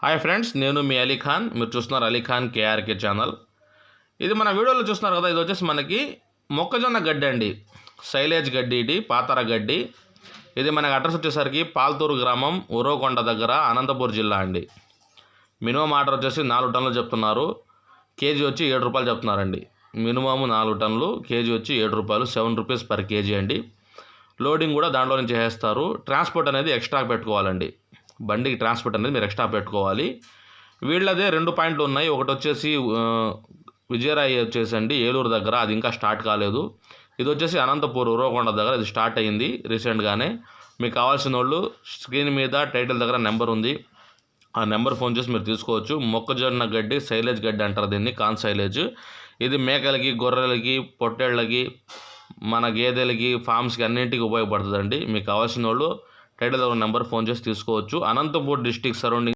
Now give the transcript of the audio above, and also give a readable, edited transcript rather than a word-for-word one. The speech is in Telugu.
హాయ్ ఫ్రెండ్స్, నేను మీ అలీఖాన్. మీరు చూస్తున్నారు అలీఖాన్ కేఆర్కే ఛానల్. ఇది మన వీడియోలో చూస్తున్నారు కదా, ఇది వచ్చేసి మనకి మొక్కజొన్న గడ్డి అండి. సైలేజ్ గడ్డి, ఇది పాతర గడ్డి. ఇది మనకి అడ్రస్ వచ్చేసరికి పాల్తూరు గ్రామం, ఉరవకొండ దగ్గర, అనంతపూర్ జిల్లా అండి. మినిమం ఆర్డర్ వచ్చేసి 4 టన్నులు చెప్తున్నారు. కేజీ వచ్చి 7 రూపాయలు చెప్తున్నారండి. మినిమం 4 టన్నులు, కేజీ వచ్చి 7 రూపాయలు, 7 రూపీస్ పర్ కేజీ అండి. లోడింగ్ కూడా దాంట్లో నుంచి చేస్తారు. ట్రాన్స్పోర్ట్ అనేది ఎక్స్ట్రా పెట్టుకోవాలండి. బండికి ట్రాన్స్పోర్ట్ అనేది మీరు ఎక్స్ట్రా పెట్టుకోవాలి. వీళ్ళదే 2 పాయింట్లు ఉన్నాయి. ఒకటి వచ్చేసి విజయరాయి వచ్చేసండి ఏలూరు దగ్గర, అది ఇంకా స్టార్ట్ కాలేదు. ఇది వచ్చేసి అనంతపూర్ ఉరవకొండ దగ్గర, ఇది స్టార్ట్ అయ్యింది రీసెంట్గానే. మీకు కావాల్సిన వాళ్ళు స్క్రీన్ మీద టైటిల్ దగ్గర నెంబర్ ఉంది, ఆ నెంబర్ ఫోన్ చేసి మీరు తీసుకోవచ్చు. మొక్కజొన్న గడ్డి, సైలేజ్ గడ్డి అంటారు దీన్ని, కాన్ సైలేజ్. ఇది మేకలకి, గొర్రెలకి, పొట్టేళ్ళకి, మన గేదెలకి, ఫామ్స్కి అన్నింటికి ఉపయోగపడుతుందండి. మీకు కావాల్సిన వాళ్ళు టైటిల్ దగ్గర నెంబర్ ఫోన్ చేసి తీసుకోవచ్చు. Anantapur district surrounding